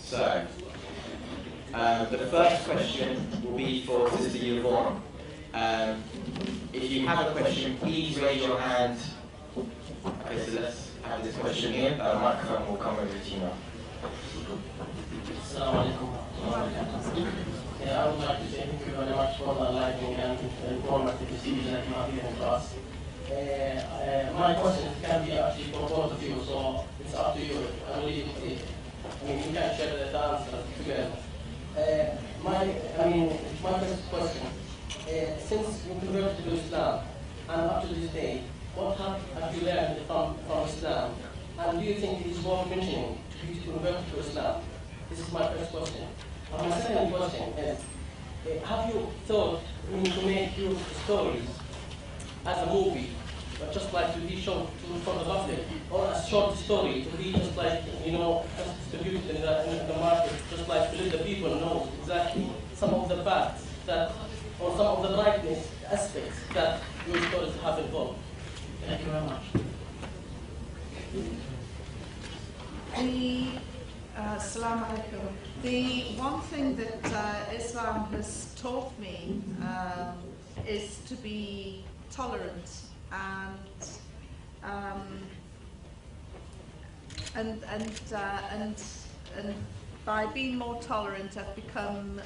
So, the first question will be for Sister Yvonne. If you have a question, please raise your hand. Okay, so let's have this question here. The microphone will come over to you now. Assalamu alaikum. Yeah, I would like to say thank you very much for the enlightening and informative decision that you have given to us. My question can be actually for both of you, so it's up to you. I will leave it. I mean, you can share the answer together. My first question, since you converted to Islam, and up to this day, what have you learned from Islam? And do you think it is worth mentioning to be converted to Islam? This is my first question. And my second question is, have you thought to make your stories as a movie, but just like to be shown for the public, or a short story to be just like, just distributed in the market, just like to let the people know exactly some of the facts that, or some of the brightness aspects that your stories have involved? Thank you very much. Assalamu alaikum. The one thing that Islam has taught me is to be tolerant, and by being more tolerant, I've become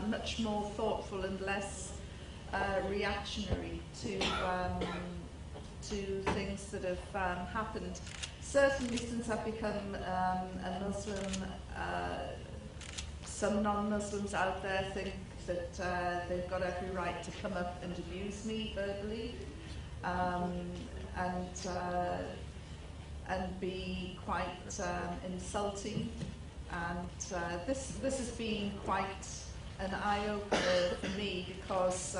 much more thoughtful and less reactionary to things that have happened. Certainly since I've become a Muslim, some non-Muslims out there think that they've got every right to come up and abuse me verbally, and be quite insulting. And this has been quite an eye-opener for me, because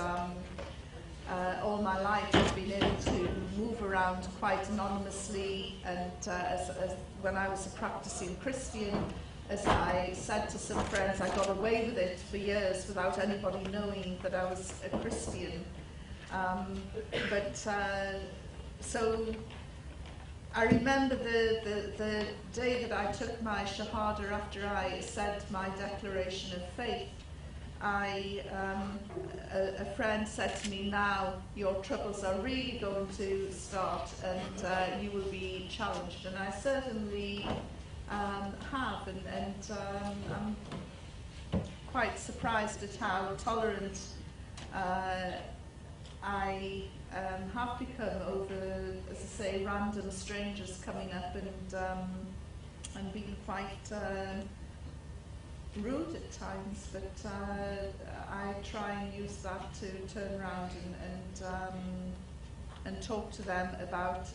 all my life I've been able to move around quite anonymously, and as when I was a practicing Christian, as I said to some friends, I got away with it for years without anybody knowing that I was a Christian. So I remember the day that I took my Shahada after I said my declaration of faith. A friend said to me, now your troubles are really going to start, and you will be challenged. And I certainly have, and I'm quite surprised at how tolerant I have become over, as I say, random strangers coming up and being quite rude at times, but I try and use that to turn around and talk to them about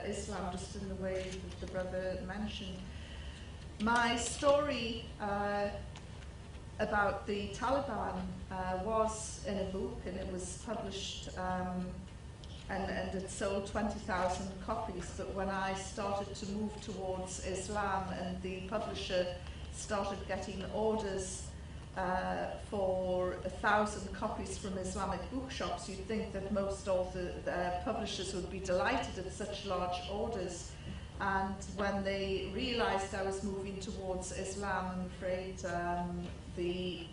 Islam, just in the way that the brother mentioned. My story about the Taliban was in a book, and it was published, and it sold 20,000 copies. But when I started to move towards Islam, and the publisher started getting orders for 1,000 copies from Islamic bookshops, you'd think that most of the publishers would be delighted at such large orders. And when they realized I was moving towards Islam, I'm afraid the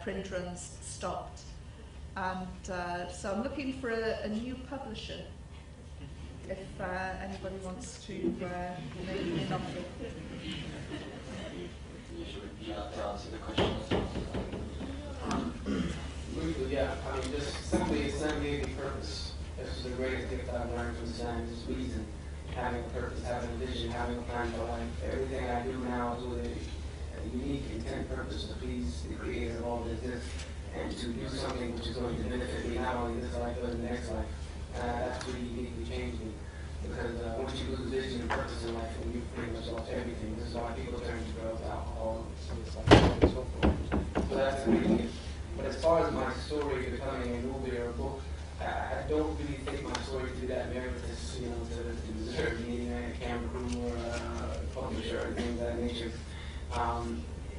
print runs stopped. And so I'm looking for a new publisher, if anybody wants to make me an offer. To answer the question. Yeah, I mean, just simply the purpose. This is the greatest gift I've learned from Islam, is reason. Having a purpose, having a vision, having a plan for life. Everything I do now is with a unique intent purpose to please the creator of all that exists, and to do something which is going to benefit me not only this life but in the next life. That's really uniquely changed me. Because once you lose vision and purpose in life, then you've pretty much lost everything. This is why people turn to drugs, alcohol, suicide, and so forth. So that's the beginning. But as far as my story becoming a movie or a book, I don't really think my story to be that meritorious, to deserve being a camera crew or a publisher or things of that nature.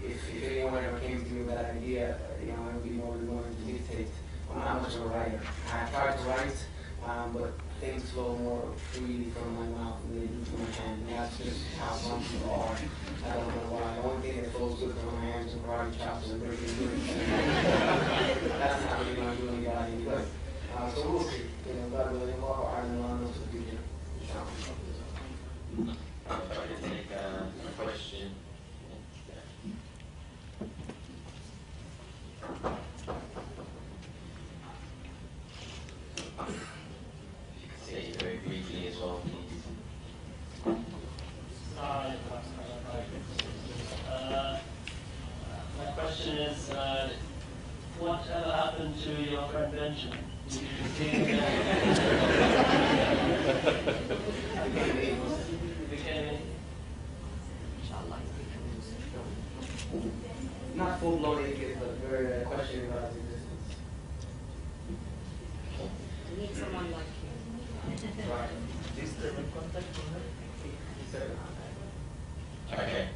If anyone ever came to me with that idea, I would be more than willing to dictate. I'm not much of a writer. I tried to write, but things flow more freely from my mouth than they do from my hand. And that's just how some people are. I don't know why. The only thing that flows good from my hands is karate chops and breaking through. That's not really going to do anybody any good. So we'll see. You know, God willing, we'll have our eyes and lungs for the future. I'm trying to take a question. Say it very briefly as well, please. My question is, whatever happened to your friend Benjamin? Did you continue Not full-blown atheist, but very questioning about his existence. We need someone like you. Right. Okay.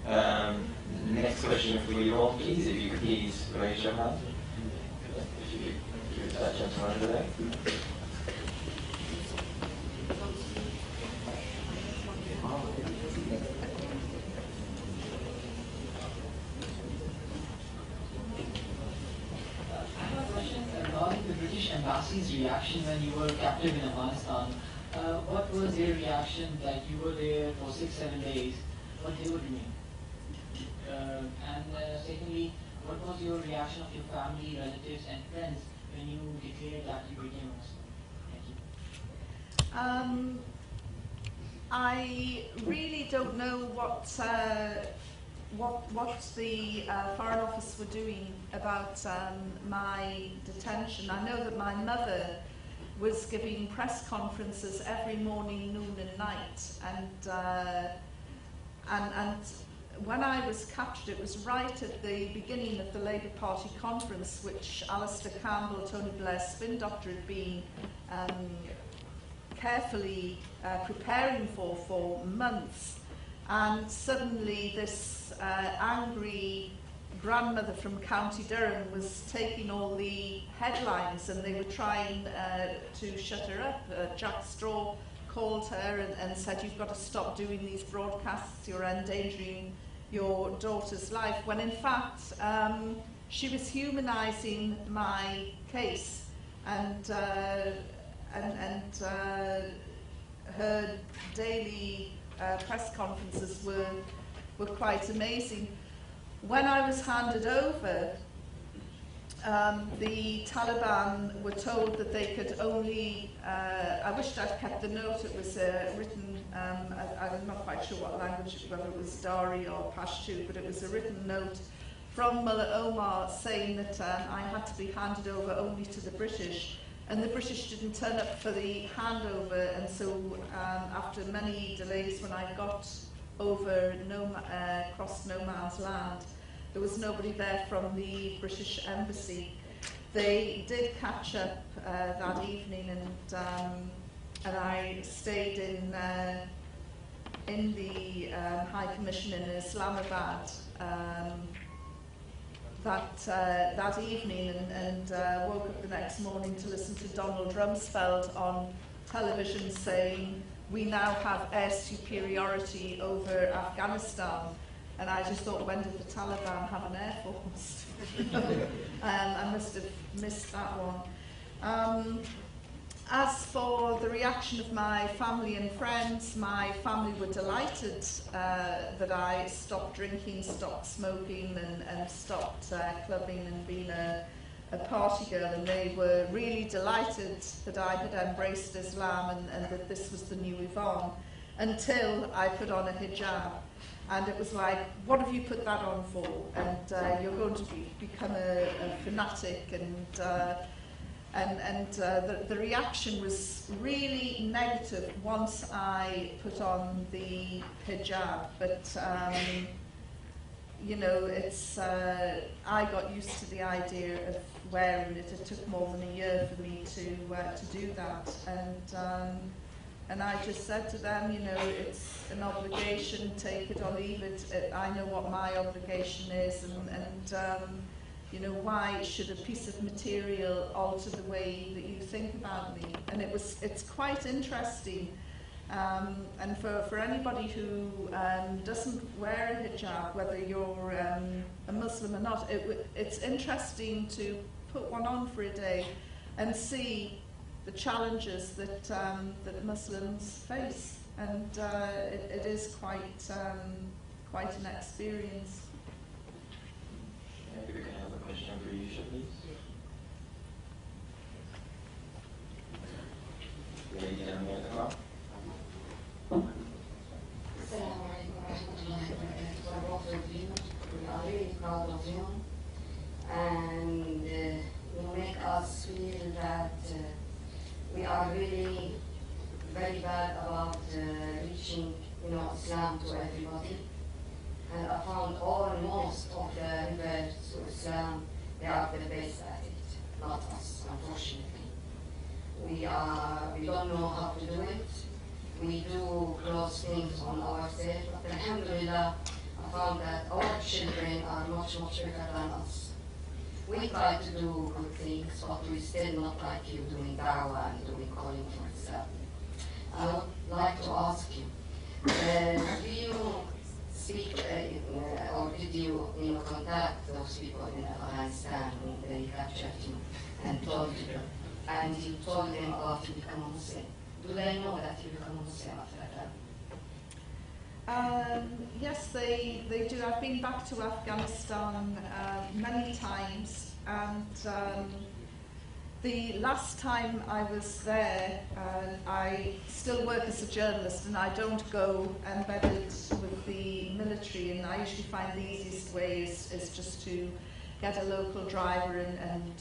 Next question for you all, please. If you could please raise your hand. If you could give it to that gentleman over there. Regarding the British Embassy's reaction when you were captive in Afghanistan, what was their reaction that you were there for 6-7 days, what they were doing? And secondly, what was your reaction of your family, relatives and friends when you declared that you became Muslim? Thank you. I really don't know what the Foreign Office were doing about my detention. I know that my mother was giving press conferences every morning, noon and night, and when I was captured, it was right at the beginning of the Labour Party conference, which Alistair Campbell, Tony Blair's spin doctor, had been carefully preparing for months. And suddenly this angry grandmother from County Durham was taking all the headlines, and they were trying to shut her up. Jack Straw called her and said, "You've got to stop doing these broadcasts, you're endangering your daughter's life," when in fact she was humanising my case, and her daily press conferences were quite amazing. When I was handed over, the Taliban were told that they could only, I wished I'd kept the note, it was written, I'm not quite sure what language, whether it was Dari or Pashto, but it was a written note from Mullah Omar saying that I had to be handed over only to the British, and the British didn't turn up for the handover, and so after many delays, when I got over across no man's land, there was nobody there from the British Embassy. They did catch up that evening, and I stayed in the High Commission in Islamabad that evening, and woke up the next morning to listen to Donald Rumsfeld on television saying, "We now have air superiority over Afghanistan." And I just thought, when did the Taliban have an air force? I must have missed that one. As for the reaction of my family and friends, my family were delighted that I stopped drinking, stopped smoking, and stopped clubbing and being a party girl, and they were really delighted that I had embraced Islam and that this was the new Yvonne, until I put on a hijab. And it was like, what have you put that on for? And you're going to become a fanatic. And the reaction was really negative once I put on the hijab. But, you know, it's, I got used to the idea of wearing it. It took more than a year for me to do that. And I just said to them, you know, it's an obligation, take it or leave it. I know what my obligation is, and You know, why should a piece of material alter the way that you think about me? And it's quite interesting. And for anybody who doesn't wear a hijab, whether you're a Muslim or not, it's interesting to put one on for a day and see the challenges that Muslims face. And it is quite an experience. Maybe we can have a question for Yusha, please. Lady down there at the top. Assalamu alaikum warahmatullahi wabarakatuh. We're both of you. We are really proud of you. And you make us feel that we are really very bad about reaching, Islam to everybody. And I found most of the rebels to Islam, they are the best at it, not us, unfortunately. We don't know how to do it. We do gross things on ourselves, but alhamdulillah, I found that our children are much, much better than us. We try to do good things, but we still not like you doing da'wah and doing calling for Islam. I would like to ask you, do you speak, or did you, contact those people in Afghanistan when they captured you and you told them about to become a Muslim? Do they know that you become a Muslim after that? Yes, they do. I've been back to Afghanistan many times, and the last time I was there, I still work as a journalist, and I don't go embedded with the military, and I usually find the easiest way is just to get a local driver and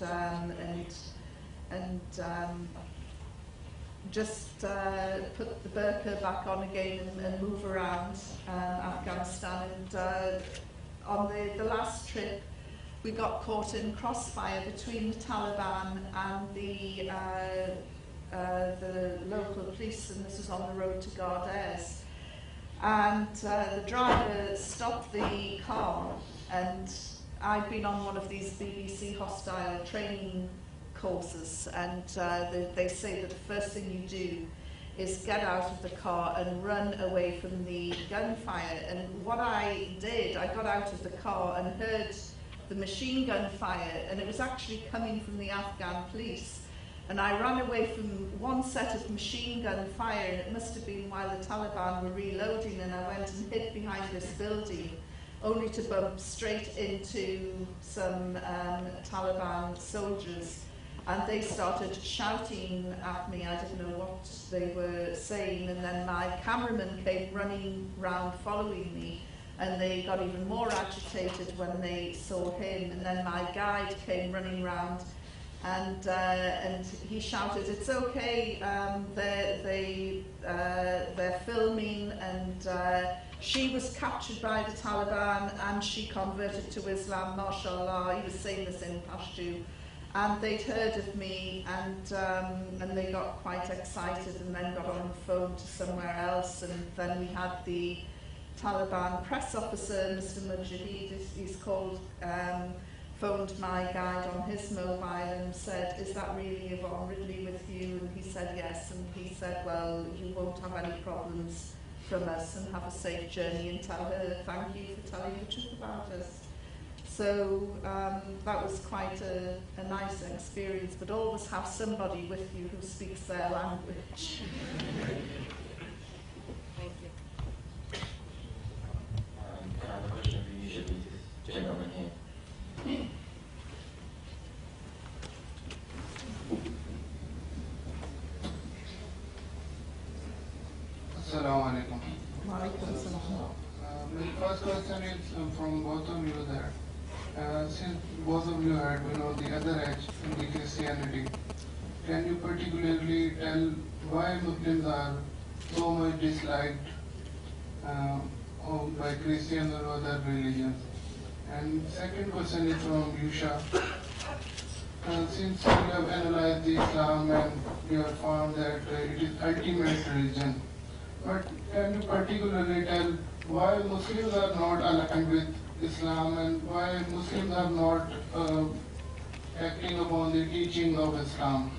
just put the burqa back on again and move around Afghanistan. And on the last trip, we got caught in crossfire between the Taliban and the local police, and this was on the road to Gardez. And the driver stopped the car, and I'd been on one of these BBC hostile training courses, and they say that the first thing you do is get out of the car and run away from the gunfire. And what I did, I got out of the car and heard the machine gun fire, and it was actually coming from the Afghan police. And I ran away from one set of machine gun fire, and it must have been while the Taliban were reloading, and I went and hid behind this building, only to bump straight into some Taliban soldiers. And they started shouting at me. I didn't know what they were saying. And then my cameraman came running round following me, and they got even more agitated when they saw him. And then my guide came running round, and he shouted, "It's okay, they're filming." And she was captured by the Taliban, and she converted to Islam, mashallah. He was saying this in Pashto. And they'd heard of me, and they got quite excited, and then got on the phone to somewhere else. And then we had the Taliban press officer, Mr. Mujahid, he's called, phoned my guide on his mobile and said, "Is that really Yvonne Ridley with you?" And he said yes, and he said, "Well, you won't have any problems from us, and have a safe journey, and tell her thank you for telling the truth about us." So that was quite a nice experience, but always have somebody with you who speaks their language. Thank you. Can I have a question for you, this gentleman here? Assalamu alaikum. My first question is from both of you there. Since both of you had, the other edge in the Christianity, can you particularly tell why Muslims are so much disliked by Christians or other religions? And second question is from Yusha. Since you have analyzed the Islam and you have found that it is ultimate religion, but can you particularly tell why Muslims are not aligned with Islam and why Muslims are not acting upon the teaching of Islam?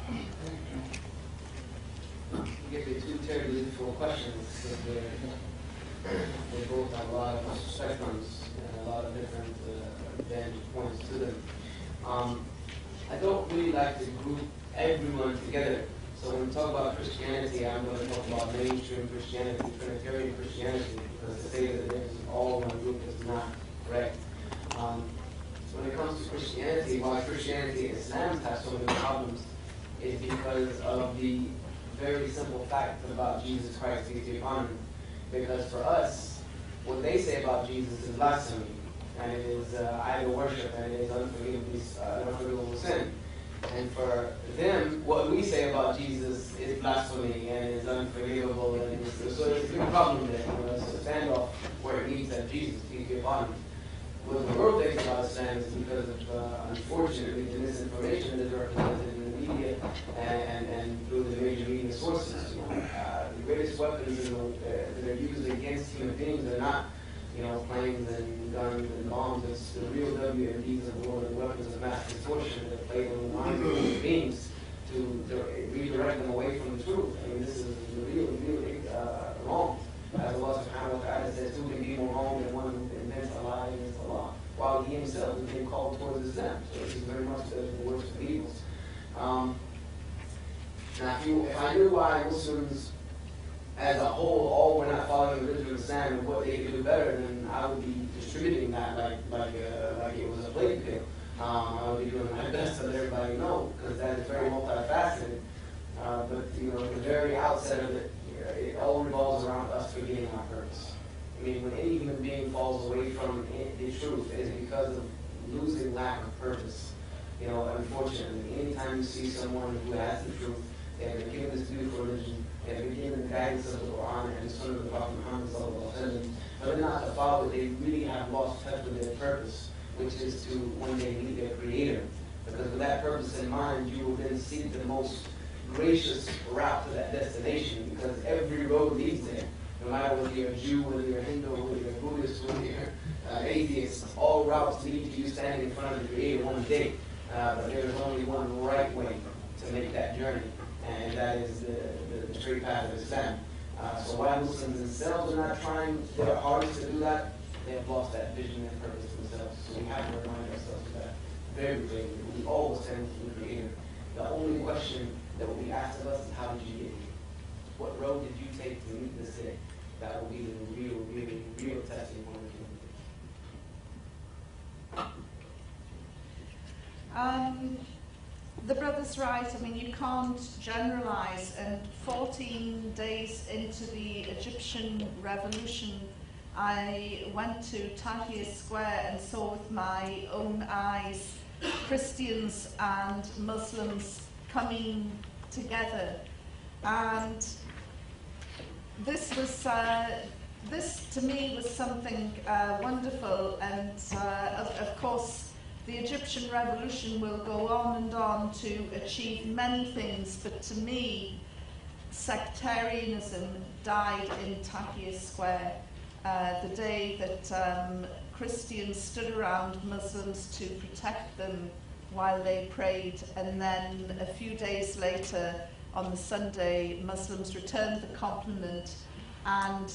Thank you. You give me two terribly difficult questions because they both have a lot of spectrums and a lot of different vantage points to them. I don't really like to group everyone together. So when we talk about Christianity, I'm going to talk about mainstream Christianity, Trinitarian Christianity, because to say that it is all one group is not correct. So when it comes to Christianity, why Christianity and Islam have so many problems is because of the very simple fact about Jesus Christ, peace be upon him. Because for us, what they say about Jesus is blasphemy, and it is idol worship, and it is unforgivable sin. And for them, what we say about Jesus is blasphemy and is unforgivable, and so it's a big problem there. You know, it's a standoff where it means that Jesus, peace be upon him. What the world thinks about Islam is because of, unfortunately, the misinformation that is represented in the media and through the major media sources. You know, the greatest weapons that are used against human beings are not, you know, planes and guns and bombs. It's the real WMDs of the world and weapons of mass distortion that play on the minds of human beings to redirect them away from the truth. I mean, this is really wrong. As Allah subhanahu wa ta'ala says, who can be more wrong than one who invents a lie against Allah, while he himself is being called towards Islam. So this is very much the worst of evils. Now, if I knew why Muslims as a whole all were not following the religion of Islam and what they could do better, then I would be distributing that like it was a plague pill. I would be doing my best to let everybody know, because that is very multifaceted. But you know, at the very outset of it, it all revolves around us forgetting our purpose. I mean, when any human being falls away from the truth, it is because of losing lack of purpose. You know, unfortunately, anytime you see someone who has the truth, they have been given this beautiful religion, they have been given the guidance of the Quran and the Sunnah of the Prophet Muhammad sallallahu alaihi wasallam, but they're not to follow it, they really have lost touch with their purpose, which is to one day meet their Creator. Because with that purpose in mind, you will then seek the most gracious route to that destination, because every road leads there. No matter whether you're a Jew, whether you're a Hindu, whether you're a Buddhist, whether you're atheist, all routes lead to you standing in front of the Creator one day. But there is only one right way to make that journey, and that is the straight path of Islam. So while Muslims themselves are not trying their hardest to do that, they have lost that vision and purpose themselves. So we have to remind ourselves of that very clearly. We always stand to the Creator. The only question that will be asked of us is, how did you get here? What road did you take to meet this day? That will be the real testing point of human. The brother's right. I mean, you can't generalize. And 14 days into the Egyptian revolution, I went to Tahrir Square and saw with my own eyes Christians and Muslims coming together, and this was this to me was something wonderful. And of course, the Egyptian revolution will go on to achieve many things, but to me, sectarianism died in Tahrir Square the day that Christians stood around Muslims to protect them while they prayed, and then a few days later, on the Sunday, Muslims returned the compliment and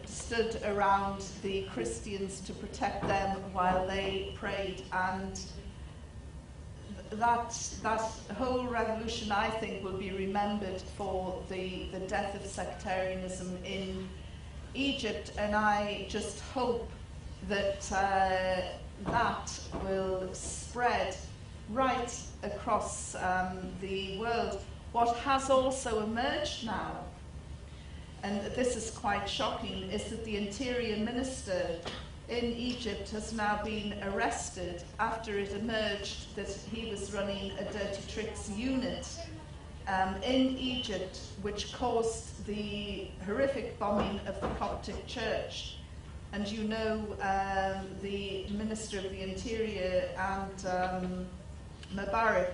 stood around the Christians to protect them while they prayed. And that whole revolution, I think, will be remembered for the death of sectarianism in Egypt, and I just hope that that will spread right across the world. What has also emerged now, and this is quite shocking, is that the Interior Minister in Egypt has now been arrested after it emerged that he was running a dirty tricks unit in Egypt, which caused the horrific bombing of the Coptic Church. And you know, the Minister of the Interior and Mubarak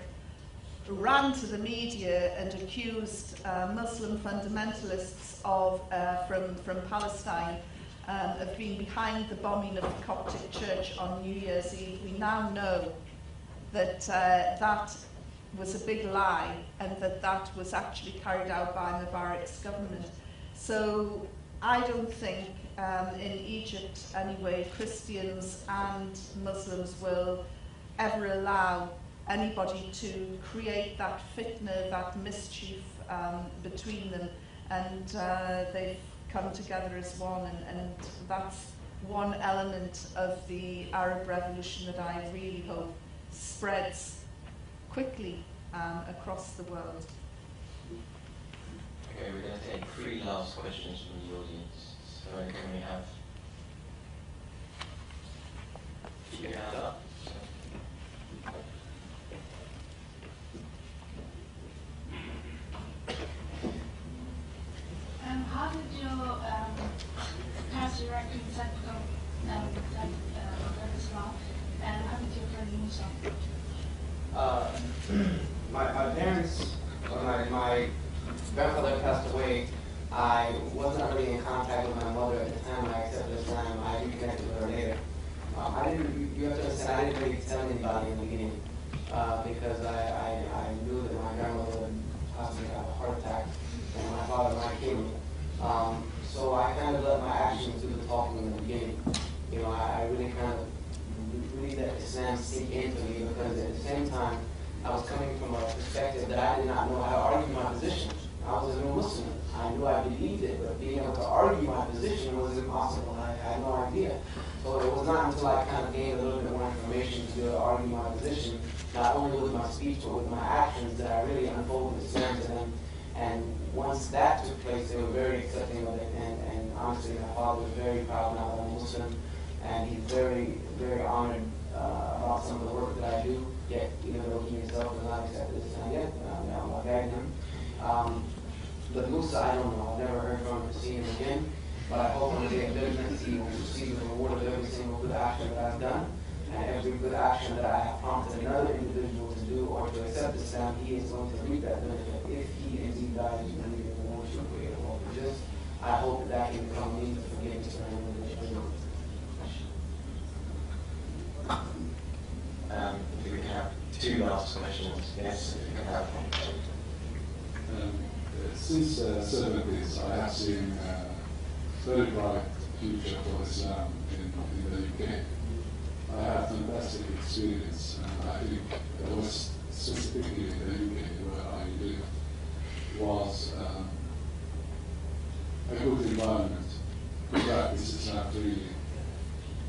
ran to the media and accused Muslim fundamentalists of from Palestine of being behind the bombing of the Coptic Church on New Year's Eve, we now know that that was a big lie, and that was actually carried out by Mubarak's government. So I don't think in Egypt anyway, Christians and Muslims will ever allow anybody to create that fitna, that mischief between them, and they've come together as one, and that's one element of the Arab Revolution that I really hope spreads quickly across the world. Okay, we're going to take 3 last questions from the audience. So can we have... Keep your hand up. How did your past direct consent become Islam, and how did your friend Musa? My parents, when my grandfather passed away, I wasn't really in contact with my mother at the time I accepted Islam. I reconnected with her later. You have to understand, I didn't really tell anybody in the beginning because I knew that my grandmother would possibly have a heart attack and my father might kill me. So I kind of let my actions do the talking in the beginning. You know, I really kind of really let Islam sink into me, because at the same time, I was coming from a perspective that I did not know how to argue my position. I was a new Muslim. I knew I believed it, but being able to argue my position was impossible. I had no idea. So it was not until I kind of gained a little bit more information to be able to argue my position, not only with my speech, but with my actions, that I really unfolded Islam to them. And once that took place, they were very accepting of it. And honestly, my father was very proud now that I'm Muslim. And he's very, very honored about some of the work that I do. Yet, even though he himself has not accepted Islam yet, I'm guiding him. But Musa, I don't know. I've never heard from him or seen him again. But I hope on the day of judgment he will receive the reward of every single good action that I've done. And every good action that I have prompted another individual to do or to accept Islam, he is going to reap that benefit if he indeed dies and believe in the worship of Creator of all creatures. I hope that can become means of forgiveness for him in the future. If we can have 2 last questions. Yes, if we can have one. Since the 70s, I have seen a very bright future for Islam in the UK. I had fantastic experience, and I think the West, specifically in the UK where I live, was a good environment to practice Islam freely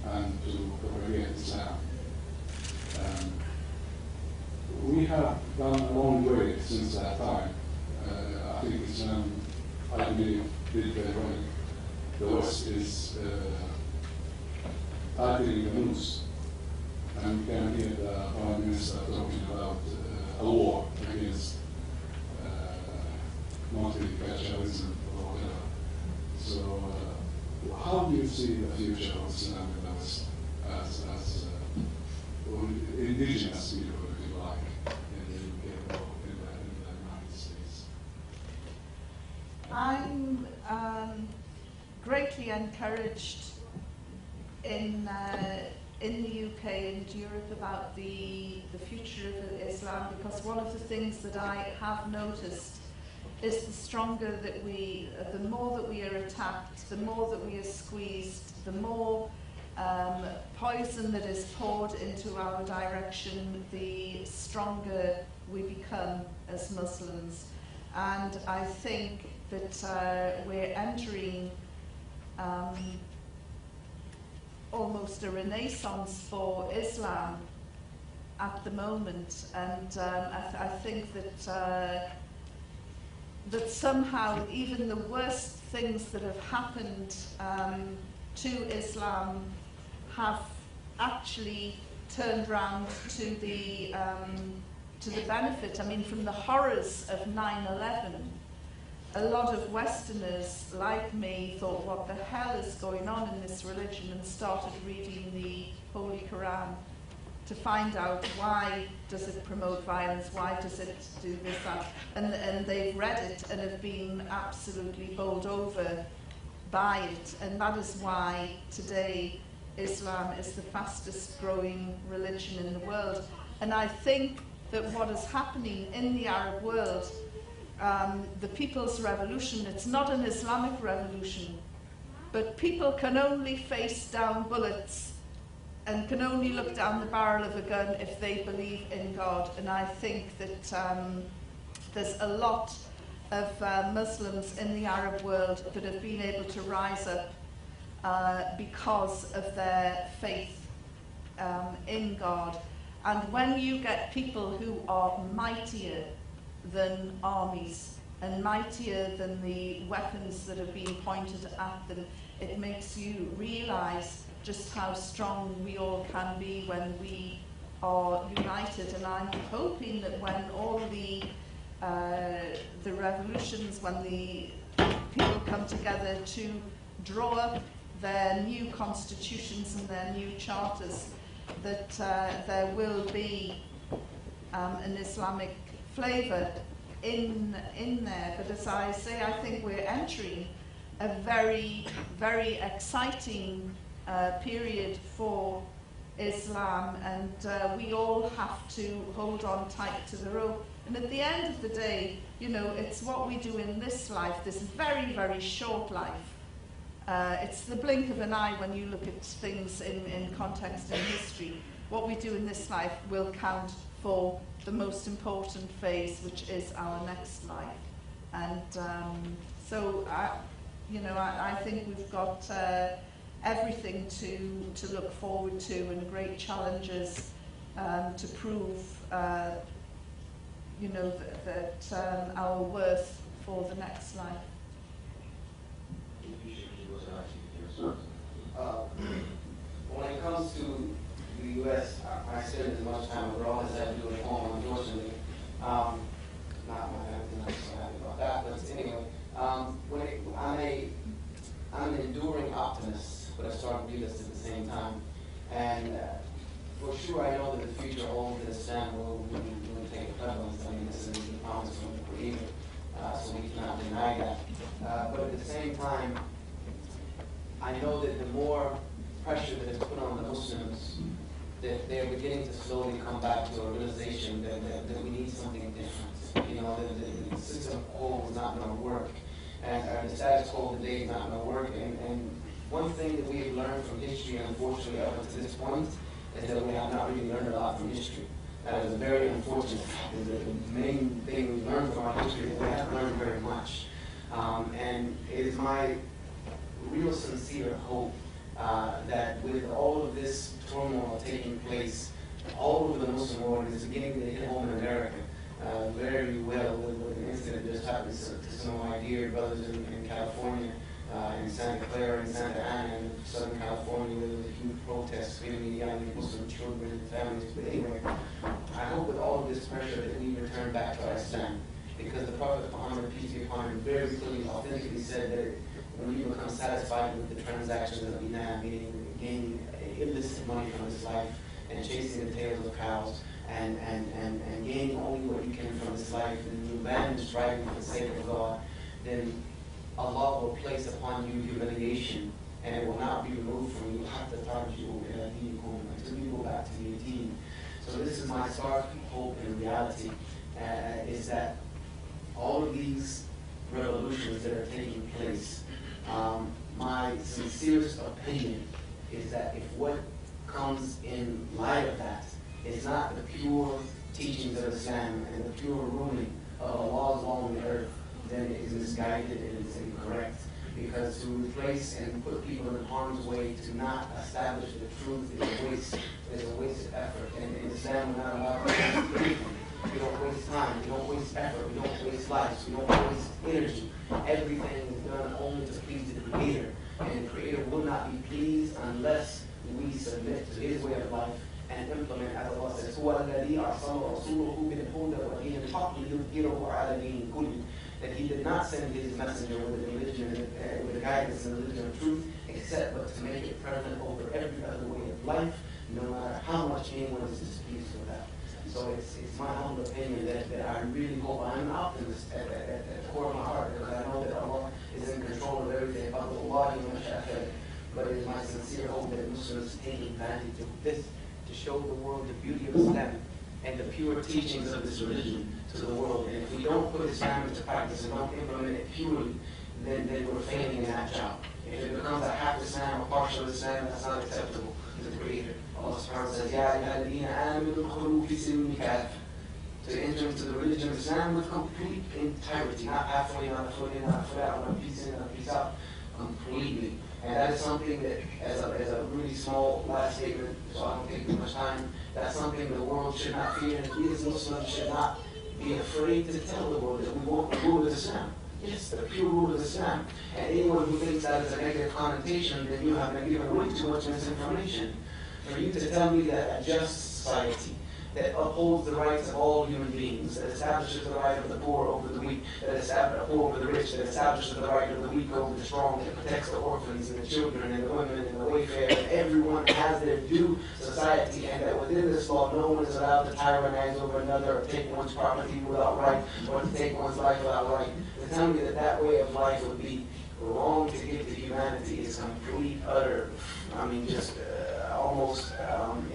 and to propagate Islam. We have gone a long way since that time. I think Islam, I believe, did very well. The West is tightening the noose, and we can hear the Prime Minister talking about a war against multiculturalism or whatever. So, how do you see the future of Islam in the West as indigenous people, if you like, in the UK or in the United States? I'm greatly encouraged in the UK and Europe about the future of Islam, because one of the things that I have noticed is the stronger that the more that we are attacked, the more that we are squeezed, the more poison that is poured into our direction, the stronger we become as Muslims. And I think that we're entering almost a renaissance for Islam at the moment, and I think that that somehow even the worst things that have happened to Islam have actually turned round to the benefit. I mean, from the horrors of 9/11, a lot of Westerners like me thought, what the hell is going on in this religion, and started reading the Holy Quran to find out why does it promote violence, why does it do this, that, and they've read it and have been absolutely bowled over by it, and that is why today Islam is the fastest growing religion in the world. And I think that what is happening in the Arab world, the People's Revolution, it's not an Islamic revolution, but people can only face down bullets and can only look down the barrel of a gun if they believe in God. And I think that there's a lot of Muslims in the Arab world that have been able to rise up because of their faith in God. And when you get people who are mightier than armies and mightier than the weapons that have been pointed at them, it makes you realize just how strong we all can be when we are united. And I'm hoping that when all the revolutions, when the people come together to draw up their new constitutions and their new charters, that there will be an Islamic flavour in there. But as I say, I think we're entering a very, very exciting period for Islam, and we all have to hold on tight to the rope. And at the end of the day, you know, it's what we do in this life, this very, very short life. It's the blink of an eye when you look at things in context and history. What we do in this life will count for the most important phase, which is our next life. And so, I think we've got everything to look forward to, and great challenges to prove, that our worth for the next life. When it comes to the U.S., I spend as much time abroad as I do at home, unfortunately. Not my I'm so happy about that, but anyway, I'm an enduring optimist, but a strong realist at the same time. And for sure, I know that the future holds that Islam will take a prevalence. I mean, this is the promise from the Creator, so we cannot deny that. But at the same time, I know that the more pressure that is put on the Muslims, that they are beginning to slowly come back to a realization that we need something different. You know, the system quo is not going to work, and the status quo today is not going to work. And one thing that we have learned from history, unfortunately, up to this point, is that we have not really learned a lot from history. That is a very unfortunate fact. The main thing we've learned from our history is we haven't learned very much. And it is my real sincere hope that with all of this turmoil taking place all over the Muslim world, it's beginning to hit home in America very well with an incident that just happened to some of my dear brothers in California, in Santa Clara and Santa Ana in Southern California, where there was a huge protest screaming young Muslim children and families. But anyway, I hope with all of this pressure that we return back to our Islam, because the Prophet Muhammad, peace be upon him, very clearly, authentically said that when you become satisfied with the transactions of Iman, meaning gaining illicit money from this life and chasing the tails of cows and gaining only what you can from this life, and you abandon striving for the sake of God, then Allah will place upon you humiliation, and it will not be removed from you until you go back to your deen. So this is my spark of hope and reality, is that all of these revolutions that are taking place, my sincerest opinion is that if what comes in light of that is not the pure teachings of Islam and the pure ruling of Allah's law on the earth, then it is misguided and it is incorrect. Because to replace and put people in harm's way to not establish the truth is a waste. It's a waste of effort. And in Islam, we're not allowed to waste anything. We don't waste time. We don't waste effort. We don't waste lives. We don't waste energy. Everything is done only to please the Creator. And the Creator will not be pleased unless we submit to His way of life and implement, as Allah says, هُوَ الَّذِي أَرْسَلَ رَسُولَهُ بِالْهُدَى وَدِينِ الْحَقِّ لِيُظْهِرَهُ عَلَى دِينِ كُلِّهِ. That He did not send His messenger with the religion, with the guidance and the religion of truth, except but to make it prevalent over every other way of life, no matter how much anyone is displeased with that. So it's my humble opinion that I really hope, I'm an optimist at the core of my heart, because I know that Allah is in control of everything. Allah wallahi ma sha'afad. But it is my sincere hope that Muslims take advantage of this to show the world the beauty of Islam and the pure teachings of this religion to the world. And if we don't put Islam into practice and don't implement it purely, then we're failing in that job. If it becomes a half Islam or partial Islam, that's not acceptable to the Creator. Allah subhanahu wa ta'ala says, Ya ayyuhalladhina amanu udkhulu fi silmi kaffa. To enter into the religion of Islam with complete entirety, not halfway, not a foot in, not a foot out, not a piece in, not a piece out, completely. And that is something that, as a really small last statement, so I don't take too much time, that's something the world should not fear, and we as Muslims should not be afraid to tell the world that we want the rule of Islam. Yes, the pure rule of Islam. And anyone who thinks that is a negative connotation, then you have been given way too much misinformation. For you to tell me that a just society, that upholds the rights of all human beings, that establishes the right of the poor over the weak, that establishes the poor over the rich, that establishes the right of the weak over the strong, that protects the orphans and the children and the women and the wayfarer, and everyone has their due society, and that within this law no one is allowed to tyrannize over another or take one's property without right, or to take one's life without right. To tell me that that way of life would be wrong to give to humanity is complete, utter, almost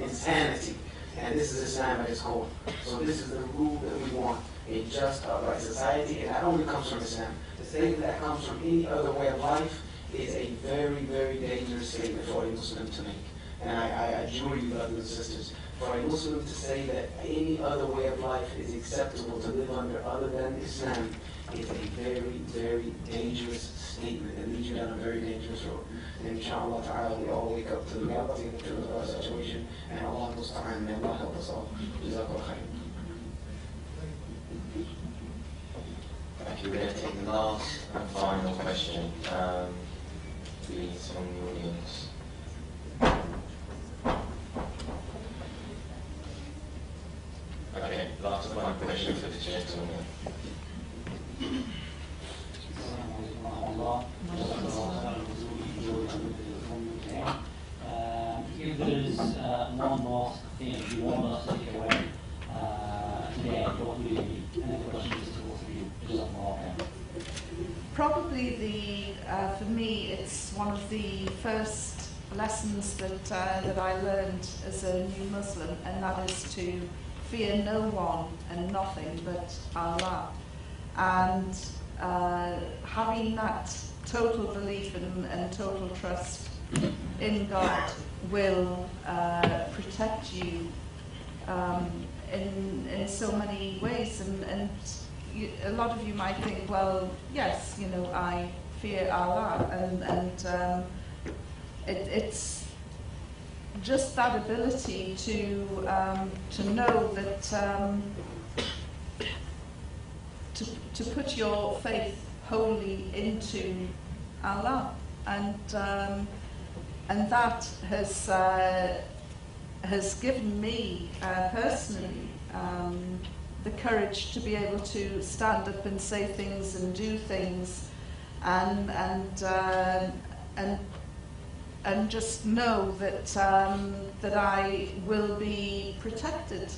insanity. And this is Islam at its core. So this is the rule that we want, a just, upright society, and that only comes from Islam. To say that comes from any other way of life is a very, very dangerous statement for a Muslim to make. And I adjure you, brothers and sisters, for a Muslim to say that any other way of life is acceptable to live under other than Islam is a very, very dangerous statement and leads you down a very dangerous road. And inshallah ta'ala, we all wake up to the reality and the truth of our situation, and Allah musta'an, may Allah help us all. Jazakallah khair. Thank you. We're going to take the last and final question, please, from the audience. Okay, last and final question for this gentleman. If there is one last thing you want us to take away today, what would it be? And the question is to both of you. Probably for me, it's one of the first lessons that I learned as a new Muslim, and that is to fear no one and nothing but Allah. And having that total belief and total trust in God will protect you in so many ways. And a lot of you might think, well, yes, I fear Allah, and it's just that ability to know that to put your faith wholly into Allah, and that has given me personally the courage to be able to stand up and say things and do things, and just know that I will be protected.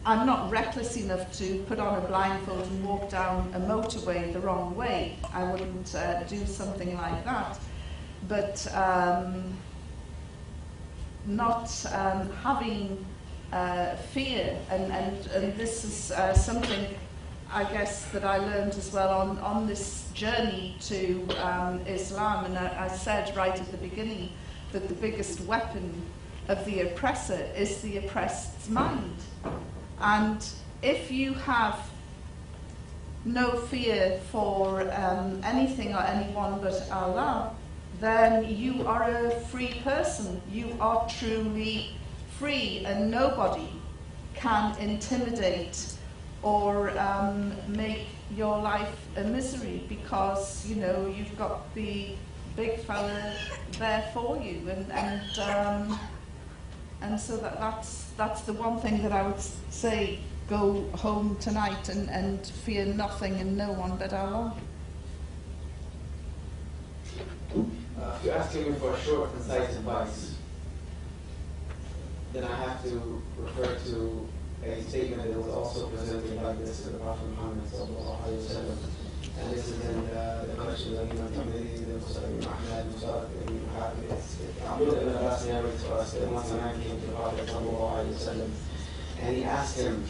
I'm not reckless enough to put on a blindfold and walk down a motorway the wrong way. I wouldn't do something like that. But not having fear, and this is something I guess that I learned as well on this journey to Islam. And I said right at the beginning that the biggest weapon of the oppressor is the oppressed's mind. And if you have no fear for anything or anyone but Allah, then you are a free person. You are truly free, and nobody can intimidate or make your life a misery, because you've got the big fella there for you, and so that's the one thing that I would say: go home tonight and fear nothing and no one but Allah. If you're asking me for a short, concise advice, then I have to refer to a statement that was also presented like this to the Prophet Muhammad sallallahu alaihi wasallam, and this is in the collection of Imam Tirmidhi, and he asked him,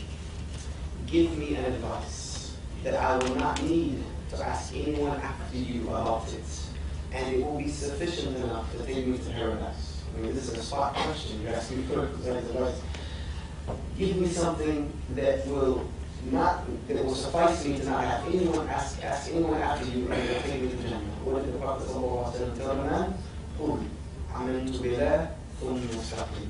give me an advice that I will not need to ask anyone after you about it, and it will be sufficient enough to take me to paradise. I mean, this is a spot question. You're asking me for advice. Give me something that will suffice me to not have anyone ask anyone after you, and it will take me to Jannah. What did the Prophet ﷺ tell the man? قُلْ آمَنْتُ بِاللَّهِ ثُمَّ اسْتَقِمْ.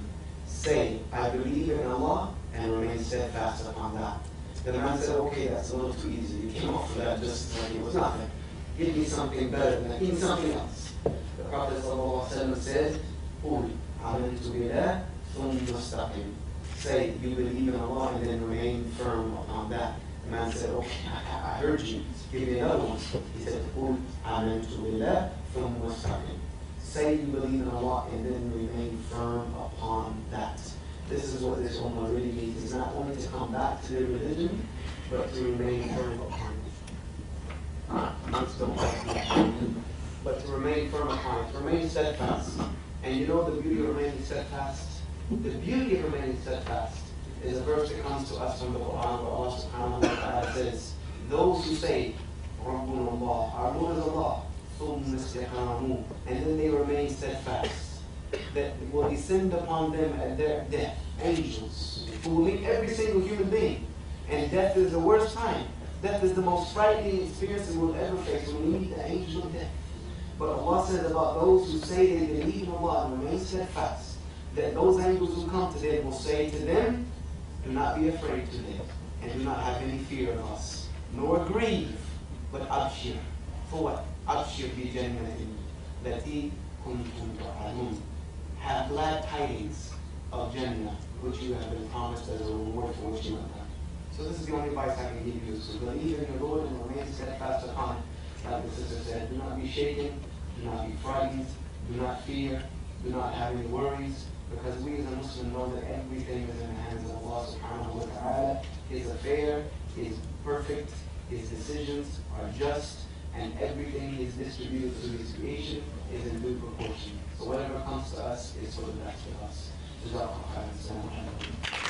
Say, I believe in Allah, and remain steadfast upon that. The man said, okay, that's a little too easy. You came off of that just like it was nothing. Give me something better than that. Give me something else. The Prophet ﷺ said, قُلْ آمَنْتُ بِاللَّهِ ثُمَّ اسْتَقِمْ. Say, you believe in Allah, and then remain firm upon that. The man said, okay, I heard you. Give me another one. He said, قُلْ آمَنْتُ بِاللَّهِ ثُمَّ اسْتَقِمْ. Say you believe in Allah, and then remain firm upon that. This is what this ummah really means. It's not only to come back to their religion, but to remain firm upon it. But to remain firm upon it, to remain steadfast. And you know the beauty of remaining steadfast? The beauty of remaining steadfast is a verse that comes to us from the Quran where Allah subhanahu wa ta'ala says, those who say, Rabbuna Allah, our Lord is Allah, and then they remain steadfast, that will descend upon them at their death, angels, who will meet every single human being. And death is the worst time. Death is the most frightening experience we will ever face when we meet the angel of death. But Allah says about those who say they believe in Allah and remain steadfast, that those angels who come to them will say to them, do not be afraid today, and do not have any fear of us, nor grieve, but abshir. For what? Abshir bi jannatin lati kuntum tu'adun. Have glad tidings of Jannah, which you have been promised as a reward for what you have done. So this is the only advice I can give you, is to believe in your Lord and remain steadfast upon it. Like the sister said, do not be shaken, do not be frightened, do not fear, do not have any worries, because we as a Muslim know that everything is in the hands of Allah subhanahu wa ta'ala. His affair is perfect, His decisions are just, and everything He has distributed to His creation is in due proportion. So whatever comes to us is for the best of us. Jazakallah khairan.